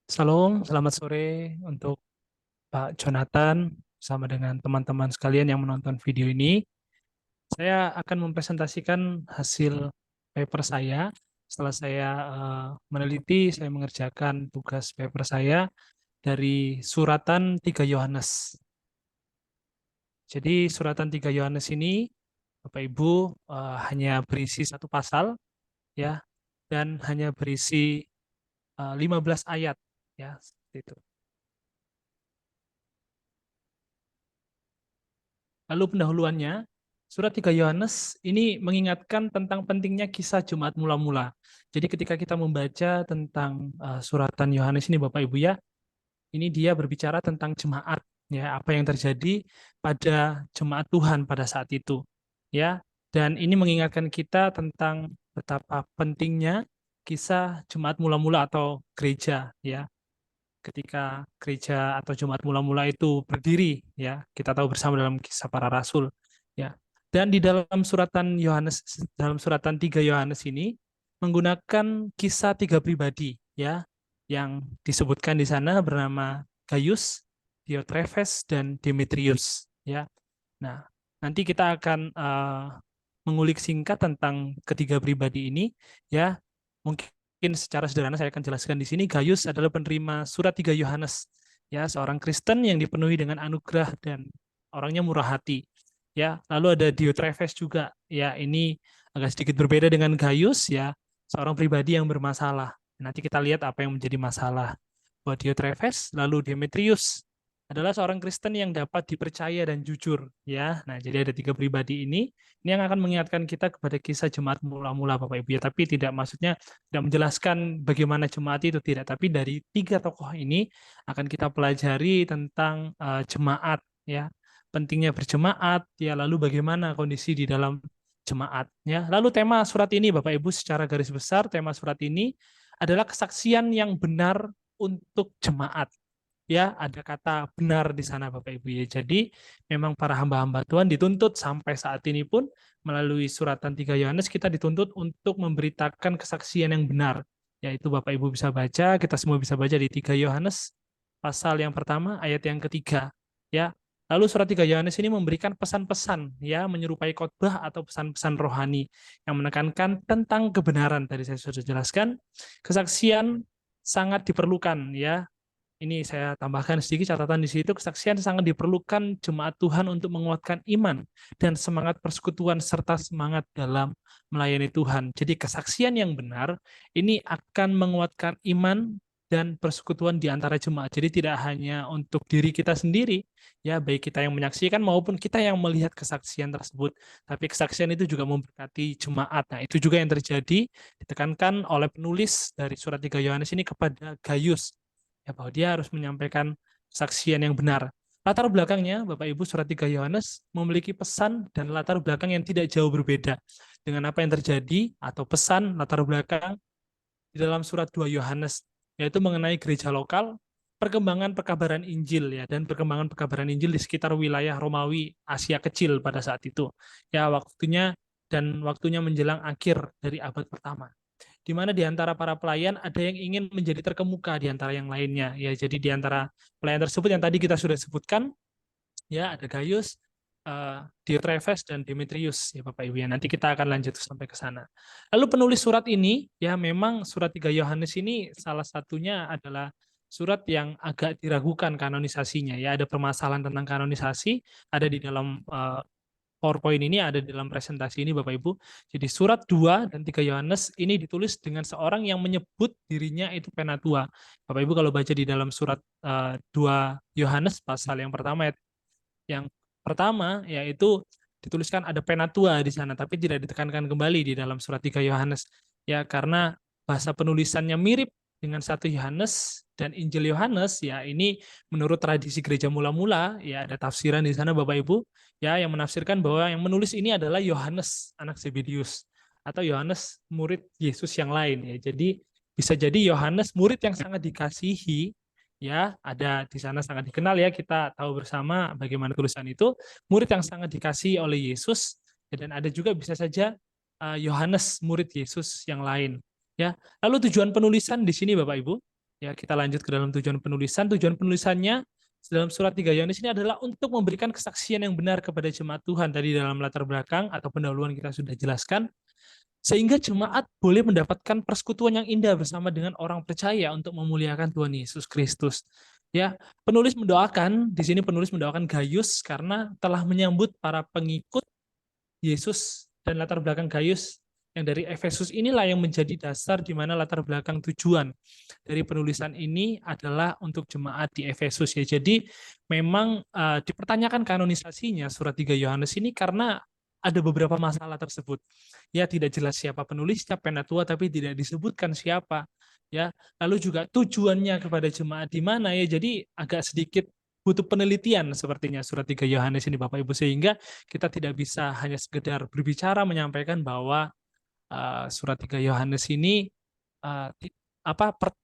Salam, selamat sore untuk Pak Jonathan bersama dengan teman-teman sekalian yang menonton video ini. Saya akan mempresentasikan hasil paper saya. Setelah saya meneliti, saya mengerjakan tugas paper saya dari suratan 3 Yohanes. Jadi suratan 3 Yohanes ini, Bapak Ibu, hanya berisi satu pasal, ya, dan hanya berisi 15 ayat, ya, seperti itu. Lalu pendahuluannya, surat 3 Yohanes ini mengingatkan tentang pentingnya kisah Jumat mula-mula. Jadi ketika kita membaca tentang suratan Yohanes ini Bapak Ibu ya, ini dia berbicara tentang jemaat, ya, apa yang terjadi pada jemaat Tuhan pada saat itu, ya. Dan ini mengingatkan kita tentang betapa pentingnya kisah Jumat mula-mula atau gereja, ya, ketika gereja atau jemaat mula-mula itu berdiri, ya, kita tahu bersama dalam kisah para rasul, ya. Dan di dalam suratan Yohanes, dalam suratan 3 Yohanes ini menggunakan kisah 3 pribadi, ya, yang disebutkan di sana bernama Gaius, Diotrephes, dan Demetrius, ya. Nah, nanti kita akan mengulik singkat tentang ketiga pribadi ini, ya. Mungkin secara sederhana saya akan jelaskan di sini. Gaius adalah penerima surat 3 Yohanes, ya, seorang Kristen yang dipenuhi dengan anugerah dan orangnya murah hati, ya. Lalu ada Diotrephes juga, ya, ini agak sedikit berbeda dengan Gaius, ya, seorang pribadi yang bermasalah. Nanti kita lihat apa yang menjadi masalah buat Diotrephes. Lalu Demetrius adalah seorang Kristen yang dapat dipercaya dan jujur, ya. Nah, jadi ada tiga pribadi ini yang akan mengingatkan kita kepada kisah jemaat mula-mula Bapak Ibu ya, tapi tidak maksudnya tidak menjelaskan bagaimana jemaat itu, tidak, tapi dari tiga tokoh ini akan kita pelajari tentang jemaat, ya, pentingnya berjemaat, ya, lalu bagaimana kondisi di dalam jemaat, ya. Lalu tema surat ini Bapak Ibu secara garis besar, tema surat ini adalah kesaksian yang benar untuk jemaat. Ya, ada kata benar di sana Bapak Ibu ya. Jadi memang para hamba-hamba Tuhan dituntut sampai saat ini pun melalui suratan 3 Yohanes kita dituntut untuk memberitakan kesaksian yang benar. Yaitu Bapak Ibu bisa baca, kita semua bisa baca di 3 Yohanes pasal yang pertama ayat yang ketiga, ya. Lalu surat 3 Yohanes ini memberikan pesan-pesan, ya, menyerupai khotbah atau pesan-pesan rohani yang menekankan tentang kebenaran. Tadi saya sudah jelaskan, kesaksian sangat diperlukan, ya. Ini saya tambahkan sedikit catatan di situ, kesaksian sangat diperlukan jemaat Tuhan untuk menguatkan iman dan semangat persekutuan serta semangat dalam melayani Tuhan. Jadi kesaksian yang benar ini akan menguatkan iman dan persekutuan di antara jemaat. Jadi tidak hanya untuk diri kita sendiri, ya, baik kita yang menyaksikan maupun kita yang melihat kesaksian tersebut, tapi kesaksian itu juga memberkati jemaat. Nah, itu juga yang terjadi ditekankan oleh penulis dari surat 3 Yohanes ini kepada Gaius, ya, bahwa dia harus menyampaikan kesaksian yang benar. Latar belakangnya, Bapak Ibu, surat 3 Yohanes memiliki pesan dan latar belakang yang tidak jauh berbeda dengan apa yang terjadi atau pesan latar belakang di dalam surat 2 Yohanes, yaitu mengenai gereja lokal, perkembangan pekabaran Injil, ya, dan perkembangan pekabaran Injil di sekitar wilayah Romawi Asia Kecil pada saat itu. Ya, waktunya menjelang akhir dari abad pertama, di mana di antara para pelayan ada yang ingin menjadi terkemuka di antara yang lainnya. Ya, jadi di antara pelayan tersebut yang tadi kita sudah sebutkan, ya, ada Gaius, Diotrephes, dan Demetrius, ya Bapak Ibu ya. Nanti kita akan lanjut sampai ke sana. Lalu penulis surat ini, ya, memang surat 3 Yohanes ini salah satunya adalah surat yang agak diragukan kanonisasinya, ya, ada permasalahan tentang kanonisasi ada di dalam PowerPoint ini, ada di dalam presentasi ini Bapak Ibu. Jadi surat 2 dan 3 Yohanes ini ditulis dengan seorang yang menyebut dirinya itu penatua. Bapak Ibu kalau baca di dalam surat 2 Yohanes pasal yang pertama yaitu dituliskan ada penatua di sana, tapi tidak ditekankan kembali di dalam surat 3 Yohanes. Ya, karena bahasa penulisannya mirip dengan 1 Yohanes dan Injil Yohanes, ya, ini menurut tradisi gereja mula-mula, ya, ada tafsiran di sana Bapak Ibu, ya, yang menafsirkan bahwa yang menulis ini adalah Yohanes anak Zebedius atau Yohanes murid Yesus yang lain, ya. Jadi bisa jadi Yohanes murid yang sangat dikasihi, ya, ada di sana sangat dikenal, ya, kita tahu bersama bagaimana tulisan itu, murid yang sangat dikasihi oleh Yesus, dan ada juga bisa saja Yohanes murid Yesus yang lain, ya. Lalu tujuan penulisan di sini Bapak Ibu, Ya, kita lanjut ke dalam tujuan penulisan. Tujuan penulisannya dalam surat 3 Yohanes ini adalah untuk memberikan kesaksian yang benar kepada jemaat Tuhan. Tadi dalam latar belakang atau pendahuluan kita sudah jelaskan, sehingga jemaat boleh mendapatkan persekutuan yang indah bersama dengan orang percaya untuk memuliakan Tuhan Yesus Kristus. Ya, penulis mendoakan, di sini penulis mendoakan Gaius karena telah menyambut para pengikut Yesus, dan latar belakang Gaius yang dari Efesus inilah yang menjadi dasar di mana latar belakang tujuan dari penulisan ini adalah untuk jemaat di Efesus ya. Jadi memang dipertanyakan kanonisasinya surat 3 Yohanes ini karena ada beberapa masalah tersebut. Ya, tidak jelas siapa penulisnya, penatua, tapi tidak disebutkan siapa. Ya, lalu juga tujuannya kepada jemaat di mana ya. Jadi agak sedikit butuh penelitian sepertinya surat 3 Yohanes ini Bapak Ibu, sehingga kita tidak bisa hanya sekedar berbicara menyampaikan bahwa surat 3 Yohanes ini uh,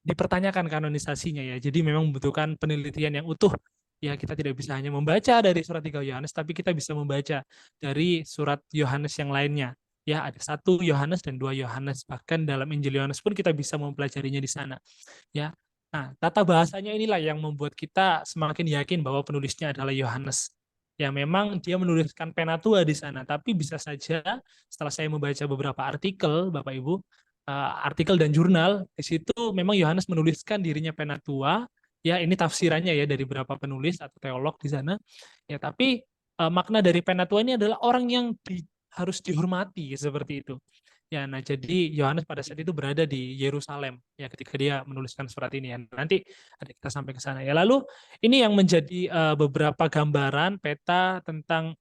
dipertanyakan kanonisasinya ya. Jadi memang membutuhkan penelitian yang utuh. Ya, kita tidak bisa hanya membaca dari surat 3 Yohanes, tapi kita bisa membaca dari surat Yohanes yang lainnya. Ya, ada 1 Yohanes dan 2 Yohanes. Bahkan dalam Injil Yohanes pun kita bisa mempelajarinya di sana. Ya. Nah, tata bahasanya inilah yang membuat kita semakin yakin bahwa penulisnya adalah Yohanes. Ya, memang dia menuliskan penatua di sana, tapi bisa saja setelah saya membaca beberapa artikel, Bapak Ibu, artikel dan jurnal, di situ memang Yohanes menuliskan dirinya penatua. Ya, ini tafsirannya ya dari beberapa penulis atau teolog di sana. Ya, tapi makna dari penatua ini adalah orang yang harus dihormati seperti itu. Ya, nah jadi Yohanes pada saat itu berada di Yerusalem ya ketika dia menuliskan surat ini ya. Nanti ada kita sampai ke sana ya. Lalu ini yang menjadi beberapa gambaran peta tentang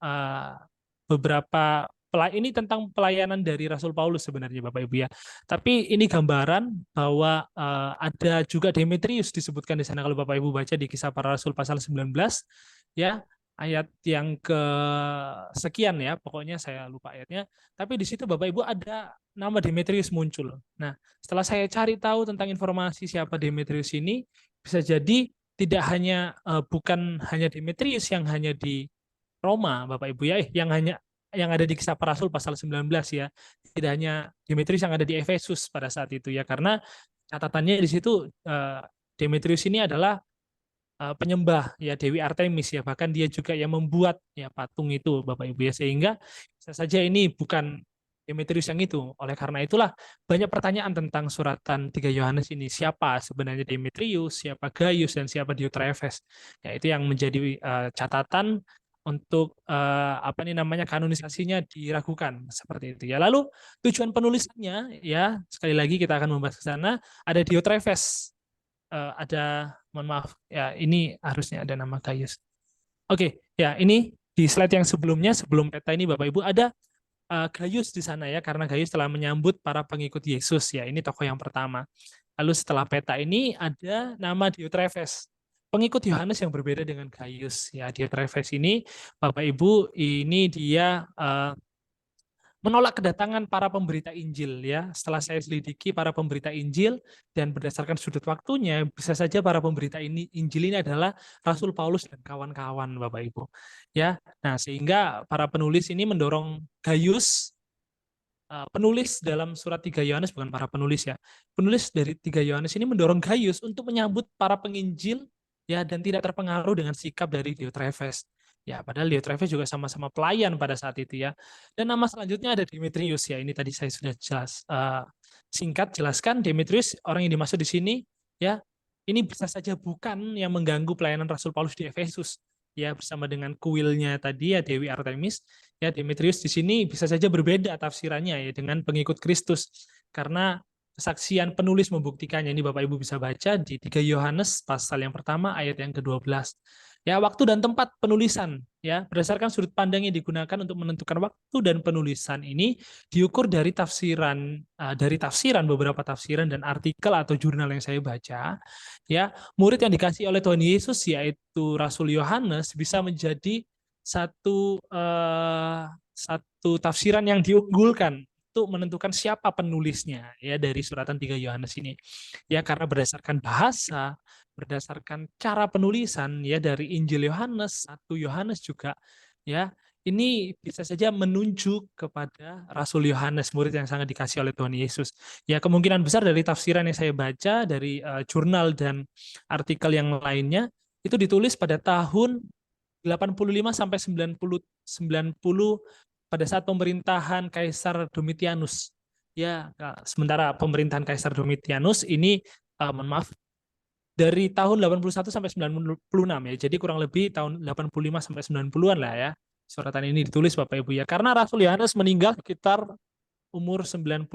beberapa ini tentang pelayanan dari Rasul Paulus sebenarnya Bapak Ibu ya. Tapi ini gambaran bahwa ada juga Demetrius disebutkan di sana kalau Bapak Ibu baca di Kisah Para Rasul pasal 19 ya, ayat yang ke sekian ya, pokoknya saya lupa ayatnya. Tapi di situ Bapak Ibu ada nama Demetrius muncul. Nah, setelah saya cari tahu tentang informasi siapa Demetrius ini, bisa jadi tidak hanya bukan hanya Demetrius yang hanya di Roma, Bapak Ibu ya, yang ada di Kisah Para Rasul pasal 19 ya. Tidak hanya Demetrius yang ada di Efesus pada saat itu ya, karena catatannya di situ Demetrius ini adalah penyembah ya Dewi Artemis ya, bahkan dia juga yang membuat ya patung itu Bapak Ibu ya, sehingga bisa saja ini bukan Demetrius yang itu. Oleh karena itulah banyak pertanyaan tentang suratan 3 Yohanes ini, siapa sebenarnya Demetrius, siapa Gaius, dan siapa Diotrephes. Ya, itu yang menjadi catatan untuk apa nih namanya kanonisasinya diragukan seperti itu ya. Lalu tujuan penulisannya ya, sekali lagi kita akan membahas ke sana. Ada Diotrephes, ada, mohon maaf ya, ini harusnya ada nama Gaius. Oke, ya ini di slide yang sebelumnya, sebelum peta ini Bapak Ibu, ada Gaius di sana ya, karena Gaius telah menyambut para pengikut Yesus ya, ini tokoh yang pertama. Lalu setelah peta ini ada nama Diotrephes, pengikut Yohanes yang berbeda dengan Gaius ya. Diotrephes ini Bapak Ibu, ini dia menolak kedatangan para pemberita Injil ya. Setelah saya selidiki para pemberita Injil dan berdasarkan sudut waktunya, bisa saja para pemberita Injil ini adalah Rasul Paulus dan kawan-kawan Bapak Ibu. Ya. Nah, sehingga para penulis ini mendorong Gaius, penulis dalam surat 3 Yohanes, bukan para penulis ya. Penulis dari 3 Yohanes ini mendorong Gaius untuk menyambut para penginjil ya, dan tidak terpengaruh dengan sikap dari Diotrephes. Ya, padahal Diotrephes juga sama-sama pelayan pada saat itu ya. Dan nama selanjutnya ada Demetrius ya. Ini tadi saya sudah singkat jelaskan. Demetrius orang yang dimaksud di sini ya. Ini bisa saja bukan yang mengganggu pelayanan Rasul Paulus di Efesus ya, bersama dengan kuilnya tadi ya Dewi Artemis ya. Demetrius di sini bisa saja berbeda tafsirannya ya dengan pengikut Kristus, karena kesaksian penulis membuktikannya. Ini Bapak Ibu bisa baca di 3 Yohanes pasal yang pertama ayat yang ke-12. Ya, waktu dan tempat penulisan ya, berdasarkan sudut pandang yang digunakan untuk menentukan waktu dan penulisan ini diukur dari tafsiran beberapa tafsiran dan artikel atau jurnal yang saya baca ya. Murid yang dikasih oleh Tuhan Yesus yaitu Rasul Yohanes bisa menjadi satu tafsiran yang diunggulkan untuk menentukan siapa penulisnya ya dari suratan 3 Yohanes ini. Ya, karena berdasarkan bahasa, berdasarkan cara penulisan ya, dari Injil Yohanes, 1 Yohanes juga ya, ini bisa saja menunjuk kepada Rasul Yohanes, murid yang sangat dikasihi oleh Tuhan Yesus. Ya, kemungkinan besar dari tafsiran yang saya baca, dari jurnal dan artikel yang lainnya, itu ditulis pada tahun 85 sampai 90 pada saat pemerintahan Kaisar Domitianus. Ya, sementara pemerintahan Kaisar Domitianus ini, mohon maaf, dari tahun 81 sampai 96 ya. Jadi kurang lebih tahun 85 sampai 90-an lah ya. Suratan ini ditulis Bapak Ibu ya. Karena Rasul Yohanes meninggal sekitar umur 97.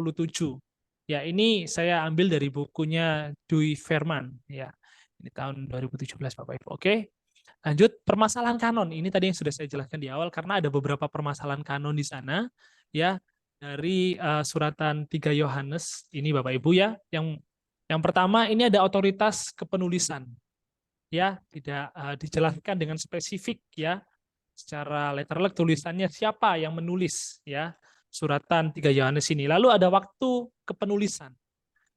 Ya, ini saya ambil dari bukunya Dewey Verman ya. Ini tahun 2017 Bapak Ibu. Oke. Lanjut, permasalahan kanon. Ini tadi yang sudah saya jelaskan di awal karena ada beberapa permasalahan kanon di sana ya, dari suratan 3 Yohanes ini Bapak Ibu ya. Yang pertama, ini ada otoritas kepenulisan. Ya, tidak dijelaskan dengan spesifik ya, secara letterlek tulisannya siapa yang menulis ya suratan 3 Yohanes ini. Lalu ada waktu kepenulisan.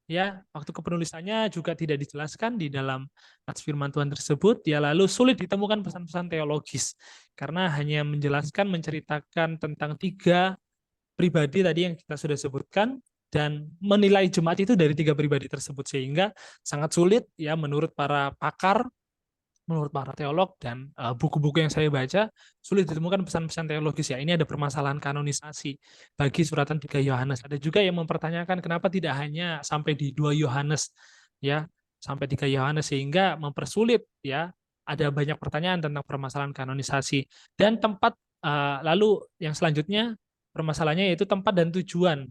Ya, waktu kepenulisannya juga tidak dijelaskan di dalam nats firman Tuhan tersebut. Ya, lalu sulit ditemukan pesan-pesan teologis karena hanya menjelaskan, menceritakan tentang 3 pribadi tadi yang kita sudah sebutkan dan menilai jemaat itu dari 3 pribadi tersebut, sehingga sangat sulit ya menurut para pakar, menurut para teolog dan buku-buku yang saya baca, sulit ditemukan pesan-pesan teologis ya. Ini ada permasalahan kanonisasi bagi suratan 3 Yohanes. Ada juga yang mempertanyakan kenapa tidak hanya sampai di 2 Yohanes ya, sampai 3 Yohanes, sehingga mempersulit ya. Ada banyak pertanyaan tentang permasalahan kanonisasi dan tempat. Lalu yang selanjutnya permasalahannya yaitu tempat dan tujuan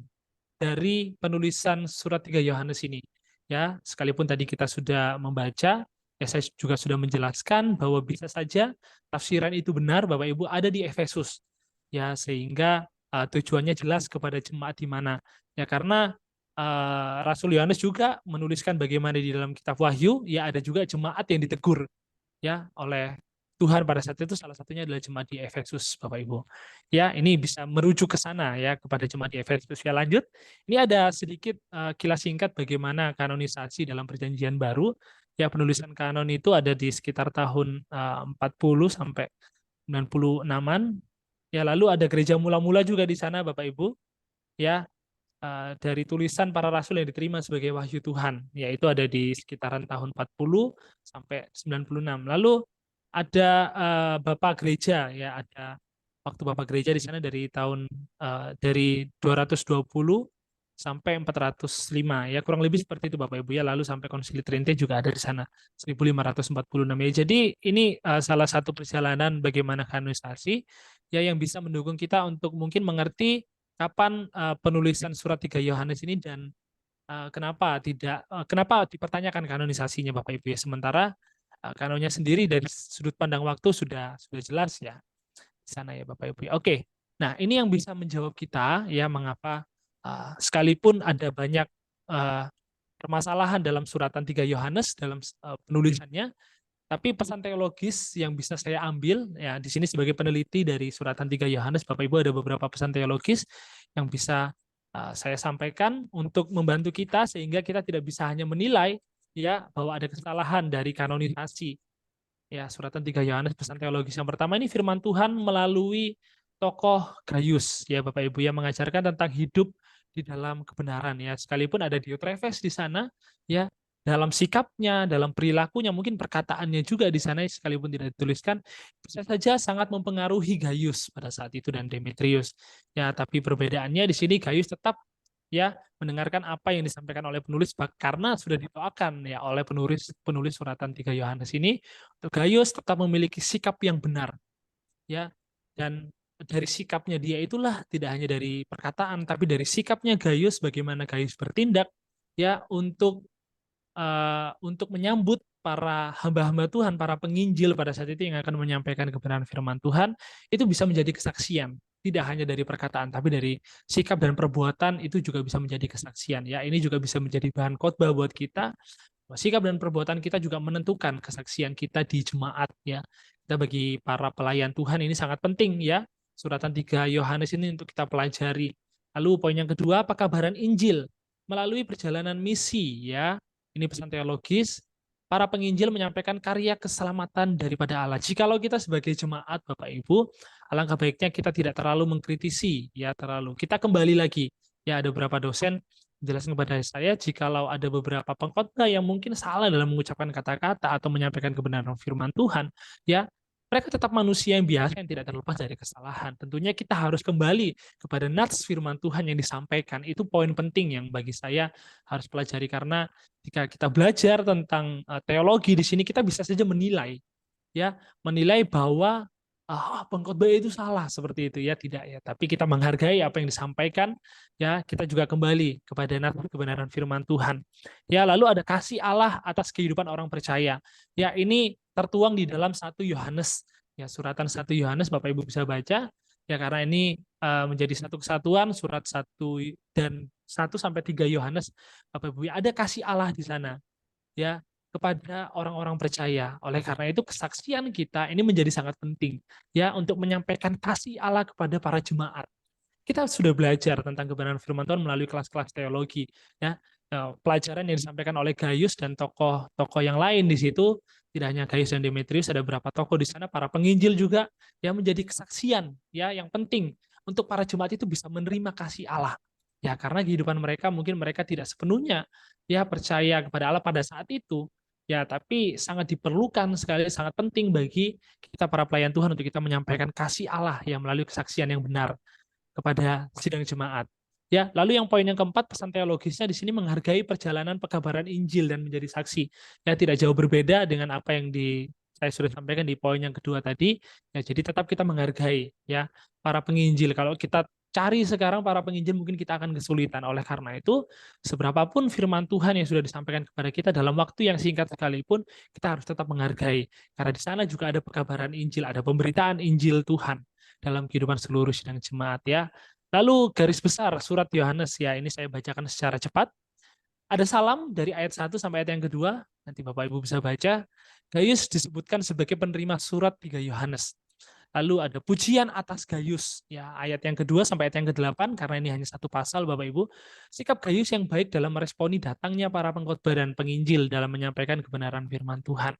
dari penulisan surat 3 Yohanes ini. Ya, sekalipun tadi kita sudah membaca, ya saya juga sudah menjelaskan bahwa bisa saja tafsiran itu benar Bapak Ibu ada di Efesus. Ya, sehingga tujuannya jelas kepada jemaat di mana. Ya, karena Rasul Yohanes juga menuliskan bagaimana di dalam kitab Wahyu, ya ada juga jemaat yang ditegur ya oleh Tuhan pada saat itu, salah satunya adalah jemaat di Efesus Bapak Ibu. Ya, ini bisa merujuk ke sana ya, kepada jemaat di Efesus. Ya, lanjut. Ini ada sedikit kilas singkat bagaimana kanonisasi dalam Perjanjian Baru. Ya, penulisan kanon itu ada di sekitar tahun 40 sampai 96-an. Ya, lalu ada gereja mula-mula juga di sana Bapak Ibu. Ya, dari tulisan para rasul yang diterima sebagai wahyu Tuhan, yaitu ada di sekitaran tahun 40 sampai 96. Lalu ada Bapak Gereja ya, ada waktu Bapak Gereja di sana dari tahun dari 220 sampai 405 ya, kurang lebih seperti itu Bapak Ibu ya. Lalu sampai Konsili Trinte juga ada di sana 1546 ya. Jadi ini salah satu perjalanan bagaimana kanonisasi ya, yang bisa mendukung kita untuk mungkin mengerti kapan penulisan surat 3 Yohanes ini dan kenapa dipertanyakan kanonisasinya Bapak Ibu ya, sementara kanonnya sendiri dari sudut pandang waktu sudah jelas ya di sana ya Bapak Ibu. Oke. Nah, ini yang bisa menjawab kita ya mengapa sekalipun ada banyak permasalahan dalam suratan 3 Yohanes dalam penulisannya, tapi pesan teologis yang bisa saya ambil ya di sini sebagai peneliti dari suratan 3 Yohanes, Bapak Ibu, ada beberapa pesan teologis yang bisa saya sampaikan untuk membantu kita sehingga kita tidak bisa hanya menilai ya bahwa ada kesalahan dari kanonisasi. Ya, suratan 3 Yohanes, pesan teologis yang pertama ini firman Tuhan melalui tokoh Gaius ya Bapak Ibu, yang mengajarkan tentang hidup di dalam kebenaran ya. Sekalipun ada Diotrephes di sana ya, dalam sikapnya, dalam perilakunya, mungkin perkataannya juga di sana sekalipun tidak dituliskan, bisa saja sangat mempengaruhi Gaius pada saat itu dan Demetrius. Ya, tapi perbedaannya di sini Gaius tetap ya mendengarkan apa yang disampaikan oleh penulis karena sudah ditoakan ya oleh penulis suratan 3 Yohanes ini, untuk Gaius tetap memiliki sikap yang benar ya, dan dari sikapnya dia itulah, tidak hanya dari perkataan tapi dari sikapnya Gaius, bagaimana Gaius bertindak ya untuk menyambut para hamba-hamba Tuhan, para penginjil pada saat itu yang akan menyampaikan kebenaran firman Tuhan, itu bisa menjadi kesaksian. Tidak hanya dari perkataan, tapi dari sikap dan perbuatan itu juga bisa menjadi kesaksian. Ya, ini juga bisa menjadi bahan khotbah buat kita. Sikap dan perbuatan kita juga menentukan kesaksian kita di jemaat. Ya, kita bagi para pelayan Tuhan ini sangat penting ya. Suratan 3 Yohanes ini untuk kita pelajari. Lalu poin yang kedua, pekabaran Injil melalui perjalanan misi ya. Ini pesan teologis. para penginjil menyampaikan karya keselamatan daripada Allah. Jikalau kita sebagai jemaat, Bapak Ibu, alangkah baiknya kita tidak terlalu mengkritisi, ya terlalu. Kita kembali lagi, ya ada beberapa dosen menjelaskan kepada saya, jikalau ada beberapa pengkhotbah yang mungkin salah dalam mengucapkan kata-kata atau menyampaikan kebenaran firman Tuhan, ya mereka tetap manusia yang biasa yang tidak terlepas dari kesalahan. Tentunya kita harus kembali kepada nats firman Tuhan yang disampaikan. Itu poin penting yang bagi saya harus pelajari, karena jika kita belajar tentang teologi di sini, kita bisa saja menilai, ya menilai bahwa pengkhotbah itu salah seperti itu, ya tidak, ya, tapi kita menghargai apa yang disampaikan, ya kita juga kembali kepada kebenaran firman Tuhan. Ya, lalu ada kasih Allah atas kehidupan orang percaya. Ya, ini tertuang di dalam 1 Yohanes, ya suratan 1 Yohanes, Bapak Ibu bisa baca, ya karena ini menjadi satu kesatuan, surat 1 dan 1 sampai 3 Yohanes, Bapak Ibu, ada kasih Allah di sana, ya kepada orang-orang percaya. Oleh karena itu kesaksian kita ini menjadi sangat penting, ya untuk menyampaikan kasih Allah kepada para jemaat. Kita sudah belajar tentang kebenaran firman Tuhan melalui kelas-kelas teologi, ya. Nah, pelajaran yang disampaikan oleh Gaius dan tokoh-tokoh yang lain di situ, tidak hanya Gaius dan Demetrius, ada beberapa tokoh di sana, para penginjil juga, yang menjadi kesaksian, ya yang penting untuk para jemaat itu bisa menerima kasih Allah. Ya, karena kehidupan mereka mungkin mereka tidak sepenuhnya ya percaya kepada Allah pada saat itu. Ya, tapi sangat diperlukan sekali, sangat penting bagi kita para pelayan Tuhan untuk kita menyampaikan kasih Allah yang melalui kesaksian yang benar kepada sidang jemaat. Ya, lalu yang poin yang keempat, pesan teologisnya di sini menghargai perjalanan pekabaran Injil dan menjadi saksi. Ya, tidak jauh berbeda dengan apa yang saya sudah sampaikan di poin yang kedua tadi. Ya, jadi tetap kita menghargai ya para penginjil. Kalau kita cari sekarang para penginjil mungkin kita akan kesulitan. Oleh karena itu, seberapapun firman Tuhan yang sudah disampaikan kepada kita dalam waktu yang singkat sekalipun, kita harus tetap menghargai. Karena di sana juga ada pekabaran Injil, ada pemberitaan Injil Tuhan dalam kehidupan seluruh sidang jemaat, ya. Lalu garis besar surat Yohanes, ya ini saya bacakan secara cepat. Ada salam dari ayat 1 sampai ayat yang kedua, nanti Bapak Ibu bisa baca. Gaius disebutkan sebagai penerima surat 3 Yohanes. Lalu ada pujian atas Gaius, ya ayat yang kedua sampai ayat yang ke-8, karena ini hanya satu pasal Bapak Ibu. Sikap Gaius yang baik dalam meresponi datangnya para pengkhotbah dan penginjil dalam menyampaikan kebenaran firman Tuhan.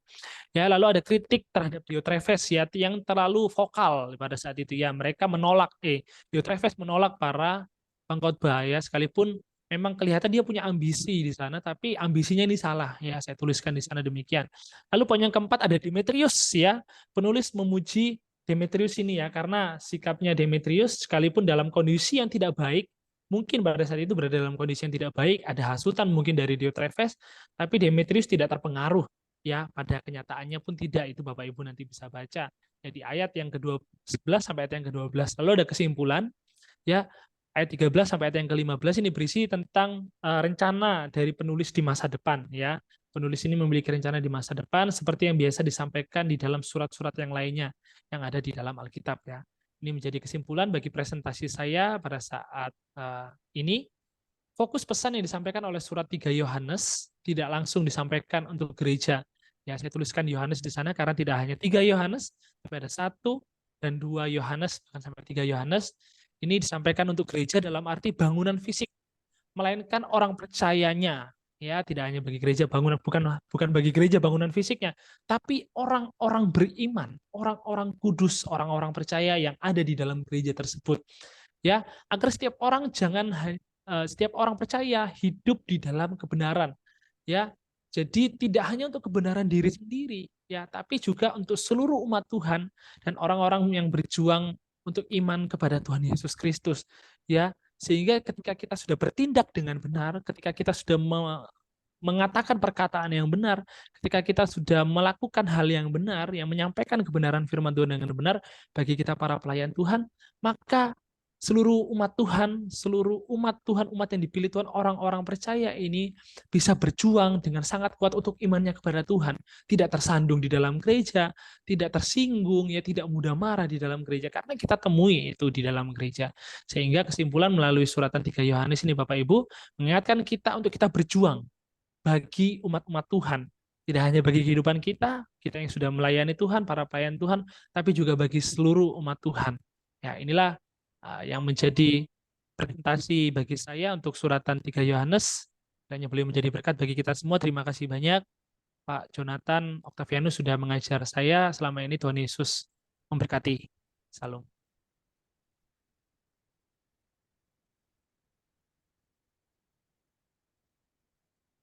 Ya, lalu ada kritik terhadap Diotrephes ya yang terlalu vokal pada saat itu, ya. Mereka menolak Diotrephes menolak para pengkhotbah, ya, sekalipun memang kelihatan dia punya ambisi di sana, tapi ambisinya ini salah, ya. Saya tuliskan di sana demikian. Lalu poin yang keempat ada Demetrius, ya. Penulis memuji Demetrius ini, ya, karena sikapnya Demetrius sekalipun dalam kondisi yang tidak baik, mungkin pada saat itu berada dalam kondisi yang tidak baik, ada hasutan mungkin dari Diotrephes, tapi Demetrius tidak terpengaruh. Ya, pada kenyataannya pun tidak, itu Bapak Ibu nanti bisa baca. Jadi ayat yang ke-11 sampai ayat yang ke-12. Lalu ada kesimpulan, ya, ayat 13 sampai ayat yang ke-15 ini berisi tentang rencana dari penulis di masa depan, ya. Penulis ini memiliki rencana di masa depan seperti yang biasa disampaikan di dalam surat-surat yang lainnya yang ada di dalam Alkitab, ya. Ini menjadi kesimpulan bagi presentasi saya pada saat ini. Fokus pesan yang disampaikan oleh surat 3 Yohanes tidak langsung disampaikan untuk gereja. Ya, saya tuliskan Yohanes di sana karena tidak hanya 3 Yohanes, tapi ada 1 dan 2 Yohanes, bahkan sampai 3 Yohanes. Ini disampaikan untuk gereja dalam arti bangunan fisik, melainkan orang percayanya. Ya, tidak hanya bagi gereja bangunan, bukan bagi gereja bangunan fisiknya, tapi orang-orang beriman, orang-orang kudus, orang-orang percaya yang ada di dalam gereja tersebut. Ya, agar setiap orang setiap orang percaya hidup di dalam kebenaran, ya. Jadi tidak hanya untuk kebenaran diri sendiri, ya, tapi juga untuk seluruh umat Tuhan dan orang-orang yang berjuang untuk iman kepada Tuhan Yesus Kristus, ya. Sehingga ketika kita sudah bertindak dengan benar, ketika kita sudah mengatakan perkataan yang benar, ketika kita sudah melakukan hal yang benar, yang menyampaikan kebenaran firman Tuhan dengan benar bagi kita para pelayan Tuhan, maka seluruh umat Tuhan, umat yang dipilih Tuhan, orang-orang percaya ini bisa berjuang dengan sangat kuat untuk imannya kepada Tuhan, tidak tersandung di dalam gereja, tidak tersinggung, ya, tidak mudah marah di dalam gereja, karena kita temui itu di dalam gereja. Sehingga kesimpulan melalui suratan 3 Yohanes ini, Bapak Ibu, mengingatkan kita untuk kita berjuang bagi umat-umat Tuhan, tidak hanya bagi kehidupan kita yang sudah melayani Tuhan, para pelayan Tuhan, tapi juga bagi seluruh umat Tuhan. Ya, inilah yang menjadi presentasi bagi saya untuk suratan 3 Yohanes, dan yang boleh menjadi berkat bagi kita semua. Terima kasih banyak. Pak Jonathan Octavianus sudah mengajar saya selama ini. Tuhan Yesus memberkati. Salam.